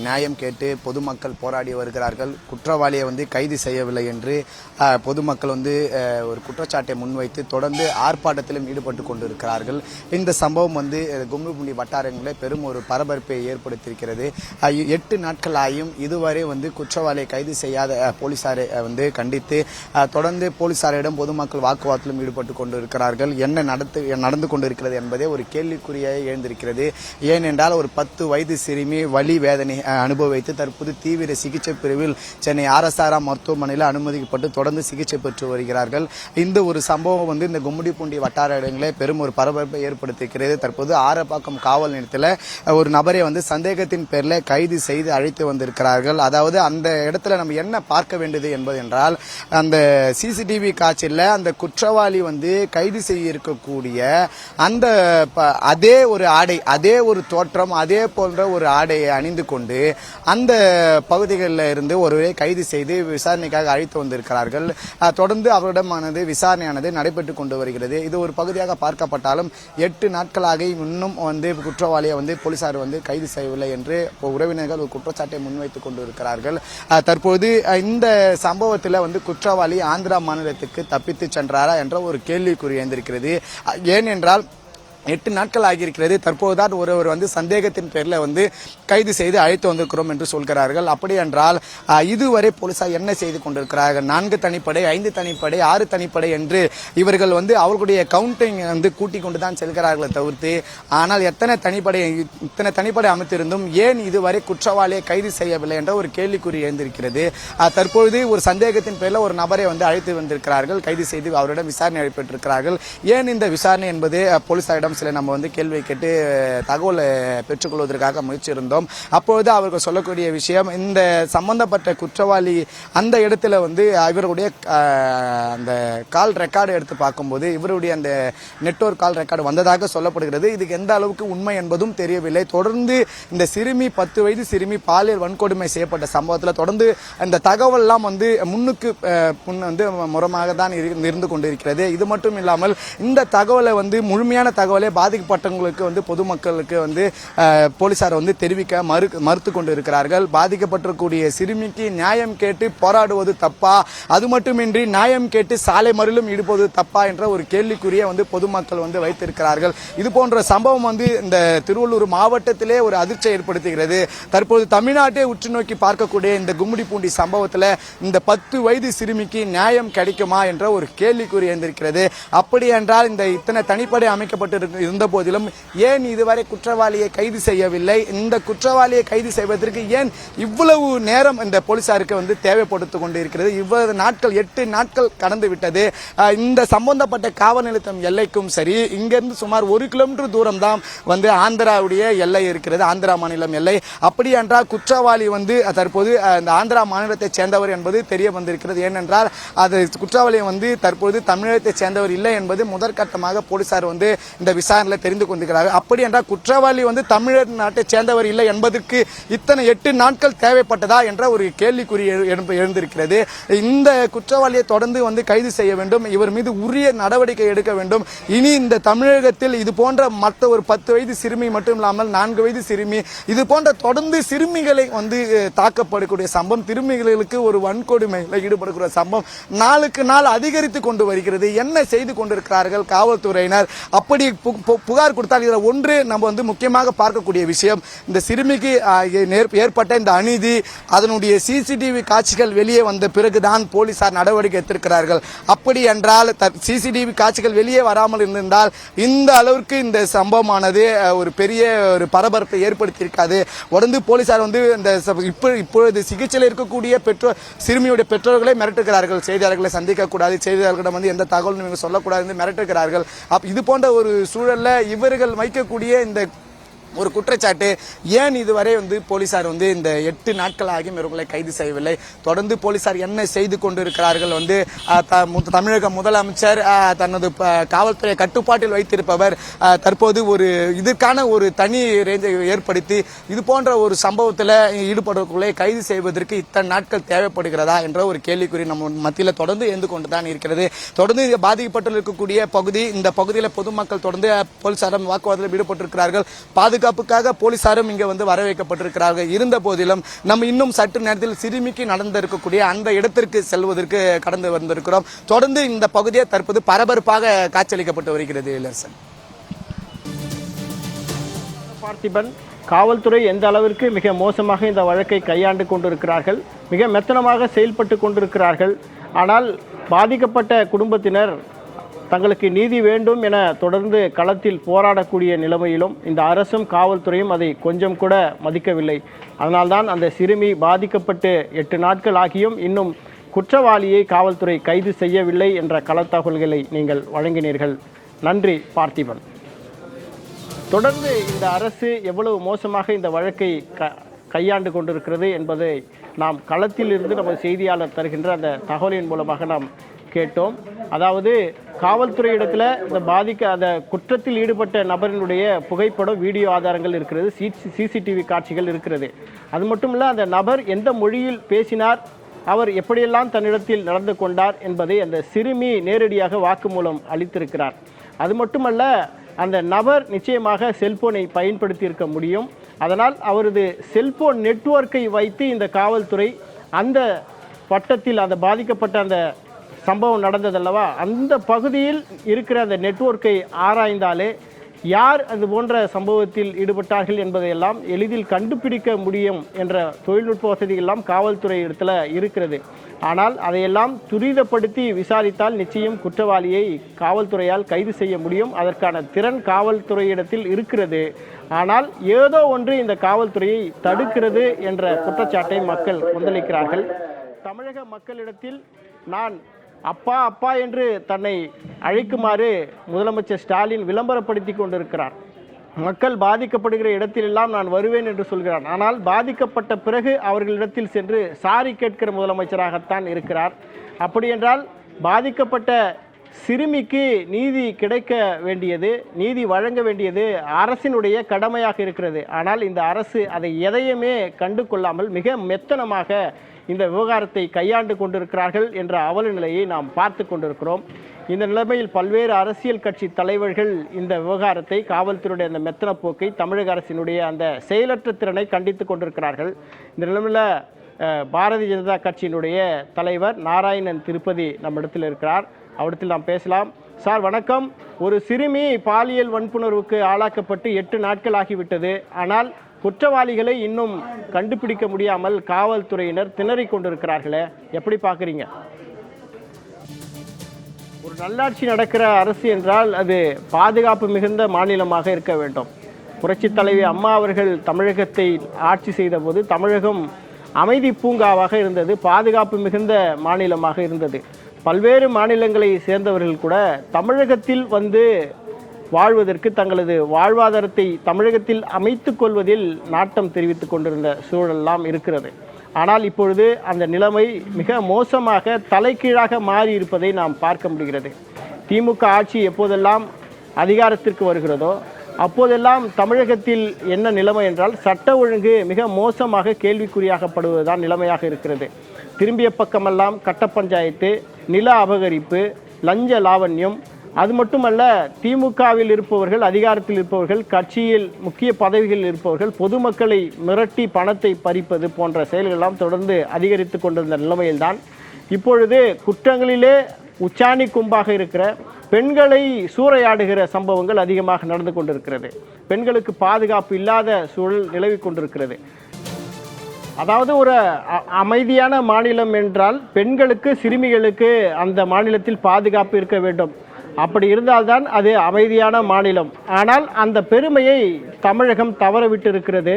நியாயம் கேட்டு பொதுமக்கள் போராடி வருகிறார்கள். குற்றவாளியை வந்து கைது செய்யவில்லை என்று பொதுமக்கள் வந்து ஒரு குற்றச்சாட்டை முன்வைத்து தொடர்ந்து ஆர்ப்பாட்டத்திலும் ஈடுபட்டு கொண்டிருக்கிறார்கள். இந்த சம்பவம் வந்து கும்மிடிப்பூண்டி வட்டாரங்களில் பெரும் ஒரு பரபரப்பை ஏற்படுத்தியிருக்கிறது. 8 நாட்கள் ஆகியும் இதுவரை வந்து குற்றவாளியை கைது செய்யாத போலீசாரை வந்து கண்டித்து தொடர்ந்து போலீசாரிடம் பொதுமக்கள் வாக்குவாதத்திலும் ஈடுபட்டு கொண்டிருக்கிறார்கள். என்ன நடந்து கொண்டிருக்கிறது என்பதே ஒரு கேள்விக்குறியாக எழுந்திருக்கிறது. ஏனென்றால் ஒரு 10 வயது சிறுமி வலி வேதனை அனுபவித்து தற்போது தீவிர சிகிச்சை பிரிவில் சென்னை RSR மருத்துவமனையில் அனுமதிக்கப்பட்டு தொடர்ந்து சிகிச்சை பெற்று வருகிறார்கள். இந்த ஒரு சம்பவம் வந்து இந்த கும்மிடிப்பூண்டி வட்டார இடங்களில் பெரும் ஒரு பரபரப்பை ஏற்படுத்தியிருக்கிறது. தற்போது ஆரப்பாக்கம் காவல் நிலையத்தில் ஒரு நபரை வந்து சந்தேகத்தின் பேரில் கைது செய்து அழைத்து வந்திருக்கிறார்கள். அதாவது அந்த இடத்துல நம்ம என்ன பார்க்க வேண்டியது என்பது என்றால், அந்த சிசிடிவி காட்சியில் அந்த குற்றவாளி வந்து கைது செய்ய இருக்கக்கூடிய அந்த அதே ஒரு ஆடை, அதே ஒரு தோற்றம், அதே போன்ற ஒரு ஆடையை அணிந்து கொண்டு அந்த பகுதிகளில் இருந்து ஒருவரை கைது செய்து விசாரணைக்காக அழைத்து வந்திருக்கிறார்கள். தொடர்ந்து அவரிடமானது விசாரணையானது நடைபெற்றுக் கொண்டு வருகிறது. இது ஒரு பகுதியாக பார்க்கப்பட்டாலும் 8 நாட்களாக இன்னும் வந்து குற்றவாளியை வந்து போலீசார் வந்து கைது செய்யவில்லை என்று உறவினர்கள் ஒரு குற்றச்சாட்டை முன்வைத்துக் கொண்டிருக்கிறார்கள். தற்போது இந்த சம்பவத்தில் வந்து குற்றவாளி ஆந்திரா மாநிலத்துக்கு தப்பித்து சென்றாரா என்ற ஒரு கேள்விக்குறி எழுந்திருக்கிறது. ஏனென்றால் 8 நாட்கள் ஆகியிருக்கிறது. தற்போதுதான் ஒருவர் வந்து சந்தேகத்தின் பேரில் வந்து கைது செய்து அழைத்து வந்திருக்கிறோம் என்று சொல்கிறார்கள். அப்படி என்றால் இதுவரை போலீசார் என்ன செய்து கொண்டிருக்கிறார்கள்? 4 தனிப்படை, 5 தனிப்படை, 6 தனிப்படை என்று இவர்கள் வந்து அவர்களுடைய கவுண்டிங் வந்து கூட்டிக் கொண்டு தான் செல்கிறார்களே தவிர்த்து, ஆனால் இத்தனை தனிப்படை அமைத்திருந்தும் ஏன் இதுவரை குற்றவாளியை கைது செய்யவில்லை என்ற ஒரு கேள்விக்குறி எழுந்திருக்கிறது. தற்பொழுது ஒரு சந்தேகத்தின் பேரில் ஒரு நபரை வந்து அழைத்து வந்திருக்கிறார்கள். கைது செய்து அவரிடம் விசாரணை நடைபெற்றிருக்கிறார்கள். ஏன் இந்த விசாரணை என்பது போலீசாரிடம் சில நம்ம வந்து கேள்வி கேட்டு தகவலை பெற்றுக்கொள்வதற்காக முயற்சி இருந்தோம். அப்பொழுது அவர்கள் சொல்லக்கூடிய விஷயம், இந்த சம்பந்தப்பட்ட குற்றவாளி அந்த இடத்துல வந்து இவருடைய அந்த கால் ரெக்கார்டு எடுத்து பார்க்கும்போது இவருடைய அந்த நெட்வொர்க் கால் ரெக்கார்டு வந்ததாக சொல்லப்படுகிறது. இதுக்கு எந்த அளவுக்கு உண்மை என்பதும் தெரியவில்லை. தொடர்ந்து இந்த சிறுமி 10 வயது சிறுமி பாலியல் வன்கொடுமை செய்யப்பட்ட சம்பவத்தில் தொடர்ந்து அந்த தகவல் எல்லாம் வந்து முன்னுக்கு வந்து முறமாக தான் இருந்து கொண்டிருக்கிறது. இது மட்டும் இல்லாமல் இந்த தகவலை வந்து முழுமையான தகவலை பாதிக்கப்பட்டவங்களுக்கு வந்து பொதுமக்களுக்கு வந்து போலீசார் வந்து தெரிவிக்க மறுத்து கொண்டு இருக்கிறார்கள். பாதிக்கப்பட்டிருக்கூடிய சிறுமிக்கு நியாயம் கேட்டு போராடுவது தப்பா, அது மட்டுமின்றி நியாயம் கேட்டு சாலை மறியலிலும் ஈடுபடுவது தப்பா என்ற ஒரு கேள்விக்குறியை வந்து பொதுமக்கள் வந்து வைத்திருக்கிறார்கள். இது போன்ற சம்பவம் வந்து இந்த திருவள்ளூர் மாவட்டத்திலே ஒரு அதிர்ச்சியை ஏற்படுத்துகிறது. தற்போது தமிழ்நாட்டை உற்று நோக்கி பார்க்கக்கூடிய இந்த கும்மிடிப்பூண்டி சம்பவத்தில் இந்த 10 வயது சிறுமிக்கு நியாயம் கிடைக்குமா என்ற ஒரு கேள்விக்குறி எழுந்திருக்கிறது. அப்படி என்றால் இந்த இத்தனை தனிப்படை அமைக்கப்பட்டு இருந்த போதிலும் ஏன் இதுவரை குற்றவாளியை கைது செய்யவில்லை? இந்த குற்றவாளியை கைது செய்வதற்கு ஏன் இவ்வளவு நேரம் இந்த போலீசாருக்கு வந்து தேவைப்படுத்திக் கொண்டிருக்கிறது? இவ்வளவு நாட்கள் 8 நாட்கள் கடந்து விட்டது. இந்த சம்பந்தப்பட்ட காவல் நிலையம் எல்லைக்கும் சரி, இங்கிருந்து சுமார் 1 கிலோமீட்டர் தூரம் தான் வந்து ஆந்திராவுடைய எல்லை இருக்கிறது, ஆந்திரா மாநிலம் எல்லை. அப்படி என்றால் குற்றவாளி வந்து தற்போது இந்த ஆந்திரா மாநிலத்தை சேர்ந்தவர் என்பது தெரிய வந்திருக்கிறது. ஏனென்றால் அது குற்றவாளி வந்து தற்போது தமிழகத்தை சேர்ந்தவர் இல்லை என்பது முதற்கட்டமாக போலீசார் வந்து இந்த விசாரணையில் தெரிந்து கொண்டிருக்கிறார்கள். அப்படி என்றால் குற்றவாளி வந்து தமிழ்நாட்டை சேர்ந்தவர் இல்லை என்பதற்கு இத்தனை 8 நாட்கள் தேவைப்பட்டதா என்ற ஒரு கேள்விக்குறி எழுந்திருக்கிறது. இந்த குற்றவாளியை தொடர்ந்து வந்து கைது செய்ய வேண்டும், இவர் மீது உரிய நடவடிக்கை எடுக்க வேண்டும். இனி இந்த தமிழகத்தில் இது போன்ற மற்ற ஒரு 10 வயது சிறுமி மட்டும் இல்லாமல் 4 வயது சிறுமி இது போன்ற தொடர்ந்து சிறுமிகளை வந்து தாக்கப்படக்கூடிய சம்பவம், சிறுமிகளுக்கு ஒரு வன்கொடுமையில் ஈடுபடக்கூடிய சம்பவம் நாளுக்கு நாள் அதிகரித்து கொண்டு வருகிறது. என்ன செய்து கொண்டிருக்கிறார்கள் காவல்துறையினர்? அப்படி புகார் கொடுத்தால் இதில் ஒன்று நம்ம வந்து முக்கியமாக பார்க்கக்கூடிய விஷயம், இந்த சிறுமிக்கு ஏற்பட்ட இந்த அநீதி, அதனுடைய சிசிடிவி காட்சிகள் வெளியே வந்த பிறகுதான் போலீசார் நடவடிக்கை எடுத்திருக்கிறார்கள். அப்படி என்றால் சிசிடிவி காட்சிகள் வெளியே வராமல் இருந்திருந்தால் இந்த அளவிற்கு இந்த சம்பவமானது ஒரு பெரிய ஒரு பரபரப்பை ஏற்படுத்தியிருக்காது. உடனே போலீசார் வந்து இந்த இப்பொழுது சிகிச்சையில் இருக்கக்கூடிய சிறுமியுடைய பெற்றோர்களை மிரட்டுகிறார்கள். செய்தியாளர்களை சந்திக்க கூடாது, செய்தியாளர்களிடம் வந்து எந்த தகவலும் நீங்கள் சொல்லக்கூடாது என்று மிரட்டுகிறார்கள். இது போன்ற ஒரு சூழல்ல இவர்கள் வைக்கக்கூடிய இந்த ஒரு குற்றச்சாட்டு, ஏன் இதுவரை வந்து போலீசார் வந்து இந்த 8 நாட்கள் ஆகியும் இவர்களை கைது செய்யவில்லை? தொடர்ந்து போலீசார் என்ன செய்து கொண்டிருக்கிறார்கள்? வந்து தமிழக முதலமைச்சர் தனது காவல்துறை கட்டுப்பாட்டில் வைத்திருப்பவர் தற்போது ஒரு இதற்கான ஒரு தனி ரேஞ்சை ஏற்படுத்தி இது போன்ற ஒரு சம்பவத்தில் ஈடுபடக்குள்ளே கைது செய்வதற்கு இத்தனை நாட்கள் தேவைப்படுகிறதா என்ற ஒரு கேள்விக்குறி நம்ம மத்தியில் தொடர்ந்து எழுந்து கொண்டு தான் இருக்கிறது. தொடர்ந்து பாதிக்கப்பட்டு இருக்கக்கூடிய பகுதி, இந்த பகுதியில் பொதுமக்கள் தொடர்ந்து போலீசாரிடம் வாக்குவாதத்தில் ஈடுபட்டிருக்கிறார்கள். பாதுகாப்புக்காக போலீசாரும் இங்கே வந்து வரவேற்கப்பட்டிருக்கிறார்கள். இருந்த போதிலும் நம்ம இன்னும் சற்று நேரத்தில் சிறுமிக்கு நடந்திருக்கக்கூடிய அந்த இடத்திற்கு செல்வதற்கு கடந்து வந்திருக்கிறோம். தொடர்ந்து இந்த பகுதியை தற்போது பரபரப்பாக காட்சியளிக்கப்பட்டு வருகிறது. இளசன் பார்த்திபன், காவல்துறை எந்த அளவிற்கு மிக மோசமாக இந்த வழக்கை கையாண்டு கொண்டிருக்கிறார்கள், மிக மெத்தனமாக செயல்பட்டு கொண்டிருக்கிறார்கள். ஆனால் பாதிக்கப்பட்ட குடும்பத்தினர் தங்களுக்கு நீதி வேண்டும் என தொடர்ந்து களத்தில் போராடக்கூடிய நிலைமையிலும் இந்த அரசும் காவல்துறையும் அதை கொஞ்சம் கூட மதிக்கவில்லை. அதனால்தான் அந்த சிறுமி பாதிக்கப்பட்டு 8 நாட்கள் ஆகியும் இன்னும் குற்றவாளியை காவல்துறை கைது செய்யவில்லை என்ற களத்தகவல்களை நீங்கள் வழங்கினீர்கள். நன்றி பார்த்திபன். தொடர்ந்து இந்த அரசு எவ்வளவு மோசமாக இந்த வழக்கை கையாண்டு கொண்டிருக்கிறது என்பதை நாம் களத்தில் இருந்து நமது செய்தியாளர் தருகின்ற அந்த தகவலின் மூலமாக நாம் கேட்டோம். அதாவது காவல்துறை இடத்துல இந்த அந்த குற்றத்தில் ஈடுபட்ட நபரினுடைய புகைப்படம், வீடியோ ஆதாரங்கள் இருக்கிறது, சிசிடிவி காட்சிகள் இருக்கிறது. அது மட்டும் இல்லை, அந்த நபர் எந்த மொழியில் பேசினார், அவர் எப்படியெல்லாம் தன்னிடத்தில் நடந்து கொண்டார் என்பதை அந்த சிறுமி நேரடியாக வாக்குமூலம் அளித்திருக்கிறார். அது மட்டுமல்ல, அந்த நபர் நிச்சயமாக செல்போனை பயன்படுத்தி இருக்க முடியும். அதனால் அவரது செல்போன் நெட்வொர்க்கை வைத்து இந்த காவல்துறை அந்த வட்டத்தில் அந்த பாதிக்கப்பட்ட அந்த சம்பவம் நடந்ததல்லவா, அந்த பகுதியில் இருக்கிற அந்த நெட்வொர்க்கை ஆராய்ந்தாலே யார் அது போன்ற சம்பவத்தில் ஈடுபட்டார்கள் என்பதையெல்லாம் எளிதில் கண்டுபிடிக்க முடியும் என்ற தொழில்நுட்ப வசதிகளெல்லாம் காவல்துறை இடத்துல இருக்கிறது. ஆனால் அதையெல்லாம் துரிதப்படுத்தி விசாரித்தால் நிச்சயம் குற்றவாளியை காவல்துறையால் கைது செய்ய முடியும். அதற்கான திறன் காவல்துறையிடத்தில் இருக்கிறது. ஆனால் ஏதோ ஒன்று இந்த காவல்துறையை தடுக்கிறது என்ற குற்றச்சாட்டை மக்கள் கொந்தளிக்கிறார்கள். தமிழக மக்களிடத்தில் நான் அப்பா அப்பா என்று தன்னை அழைக்குமாறு முதலமைச்சர் ஸ்டாலின் விளம்பரப்படுத்தி கொண்டிருக்கிறார். மக்கள் பாதிக்கப்படுகிற இடத்திலெல்லாம் நான் வருவேன் என்று சொல்கிறார். ஆனால் பாதிக்கப்பட்ட பிறகு அவர்களிடத்தில் சென்று சாரி கேட்கிற முதலமைச்சராகத்தான் இருக்கிறார். அப்படியென்றால் பாதிக்கப்பட்ட சிறுமிக்கு நீதி கிடைக்க வேண்டியது, நீதி வழங்க வேண்டியது அரசினுடைய கடமையாக இருக்கிறது. ஆனால் இந்த அரசு அதை எதையுமே கண்டு கொள்ளாமல் மிக மெத்தனமாக இந்த விவகாரத்தை கையாண்டு கொண்டிருக்கிறார்கள் என்ற அவல நிலையை நாம் பார்த்து கொண்டிருக்கிறோம். இந்த நிலைமையில் பல்வேறு அரசியல் கட்சி தலைவர்கள் இந்த விவகாரத்தை, காவல்துறையுடைய அந்த மெத்தன போக்கை, தமிழக அரசினுடைய அந்த செயலற்ற திறனை கண்டித்து கொண்டிருக்கிறார்கள். இந்த நிலைமையில் பாரதிய ஜனதா கட்சியினுடைய தலைவர் நாராயணன் திருப்பதி நம்ம இடத்தில் இருக்கிறார். அவரிடத்தில் நாம் பேசலாம். சார் வணக்கம். ஒரு சிறுமி பாலியல் வன்புணர்வுக்கு ஆளாக்கப்பட்டு 8 நாட்கள் ஆகிவிட்டது. ஆனால் குற்றவாளிகளை இன்னும் கண்டுபிடிக்க முடியாமல் காவல்துறையினர் திணறிக் கொண்டிருக்கிறார்களே, எப்படி பார்க்குறீங்க? ஒரு நல்லாட்சி நடக்கிற அரசு என்றால் அது பாதுகாப்பு மிகுந்த மாநிலமாக இருக்க வேண்டும். புரட்சித் தலைவி அம்மா அவர்கள் தமிழகத்தை ஆட்சி செய்த போது தமிழகம் அமைதி பூங்காவாக இருந்தது, பாதுகாப்பு மிகுந்த மாநிலமாக இருந்தது. பல்வேறு மாநிலங்களை சேர்ந்தவர்கள் கூட தமிழகத்தில் வந்து வாழ்வதற்கு, தங்களது வாழ்வாதாரத்தை தமிழகத்தில் அமைத்து கொள்வதில் நாட்டம் தெரிவித்துக் கொண்டிருந்த சூழலெல்லாம் இருக்கிறது. ஆனால் இப்பொழுது அந்த நிலைமை மிக மோசமாக தலைகீழாக மாறி இருப்பதை நாம் பார்க்க முடிகிறது. திமுக ஆட்சி எப்போதெல்லாம் அதிகாரத்திற்கு வருகிறதோ அப்போதெல்லாம் தமிழகத்தில் என்ன நிலைமை என்றால் சட்ட ஒழுங்கு மிக மோசமாக கேள்விக்குறியாகப்படுவதுதான் நிலைமையாக இருக்கிறது. திரும்பிய பக்கமெல்லாம் கட்ட பஞ்சாயத்து, நில அபகரிப்பு, லஞ்ச லாவண்யம். அது மட்டுமல்ல, திமுகவில் இருப்பவர்கள், அதிகாரத்தில் இருப்பவர்கள், கட்சியில் முக்கிய பதவிகளில் இருப்பவர்கள் பொதுமக்களை மிரட்டி பணத்தை பறிப்பது போன்ற செயல்களெல்லாம் தொடர்ந்து அதிகரித்து கொண்டிருந்த நிலைமையில்தான் இப்பொழுது குற்றங்களிலே உச்சாணி கும்பாக இருக்கிற பெண்களை சூறையாடுகிற சம்பவங்கள் அதிகமாக நடந்து கொண்டிருக்கிறது. பெண்களுக்கு பாதுகாப்பு இல்லாத சூழல் நிலவி கொண்டிருக்கிறது. அதாவது ஒரு அமைதியான மாநிலம் என்றால் பெண்களுக்கு, சிறுமிகளுக்கு அந்த மாநிலத்தில் பாதுகாப்பு இருக்க வேண்டும். அப்படி இருந்தால்தான் அது அமைதியான மாநிலம். ஆனால் அந்த பெருமையை தமிழகம் தவறவிட்டு இருக்கிறது.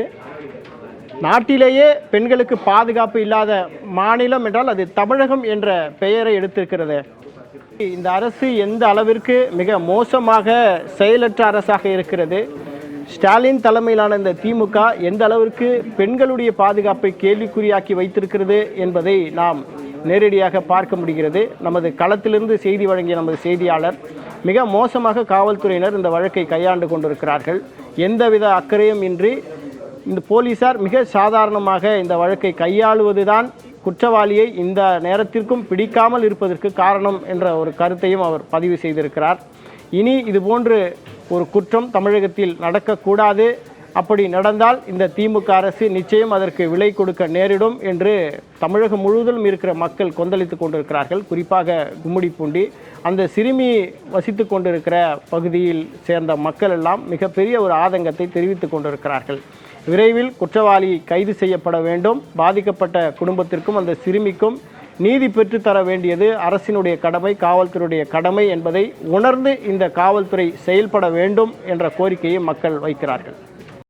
நாட்டிலேயே பெண்களுக்கு பாதுகாப்பு இல்லாத மாநிலம் என்றால் அது தமிழகம் என்ற பெயரை எடுத்திருக்கிறது. இந்த அரசு எந்த அளவிற்கு மிக மோசமாக செயலற்ற அரசாக இருக்கிறது. ஸ்டாலின் தலைமையிலான இந்த திமுக எந்த அளவிற்கு பெண்களுடைய பாதுகாப்பை கேள்விக்குறியாக்கி வைத்திருக்கிறது என்பதை நாம் நேரடியாக பார்க்க முடிகிறது. நமது களத்திலிருந்து செய்தி வழங்கிய நமது செய்தியாளர், மிக மோசமாக காவல்துறையினர் இந்த வழக்கை கையாண்டு கொண்டிருக்கிறார்கள். எந்தவித அக்கறையும் இன்றி இந்த போலீசார் மிக சாதாரணமாக இந்த வழக்கை கையாளுவதுதான் குற்றவாளியை இந்த நேரத்திற்கும் பிடிக்காமல் இருப்பதற்கு காரணம் என்ற ஒரு கருத்தையும் அவர் பதிவு செய்திருக்கிறார். இனி இதுபோன்று ஒரு குற்றம் தமிழகத்தில் நடக்கக்கூடாது. அப்படி நடந்தால் இந்த திமுக அரசு நிச்சயம் அதற்கு விலை கொடுக்க நேரிடும் என்று தமிழகம் முழுவதும் இருக்கிற மக்கள் கொந்தளித்து கொண்டிருக்கிறார்கள். குறிப்பாக கும்மிடிப்பூண்டி அந்த சிறுமி வசித்து கொண்டிருக்கிற பகுதியில் சேர்ந்த மக்கள் எல்லாம் மிகப்பெரிய ஒரு ஆதங்கத்தை தெரிவித்துக் கொண்டிருக்கிறார்கள். விரைவில் குற்றவாளி கைது செய்யப்பட வேண்டும். பாதிக்கப்பட்ட குடும்பத்திற்கும் அந்த சிறுமிக்கும் நீதி பெற்றுத்தர வேண்டியது அரசினுடைய கடமை, காவல்துறையுடைய கடமை என்பதை உணர்ந்து இந்த காவல்துறை செயல்பட வேண்டும் என்ற கோரிக்கையை மக்கள் வைக்கிறார்கள்.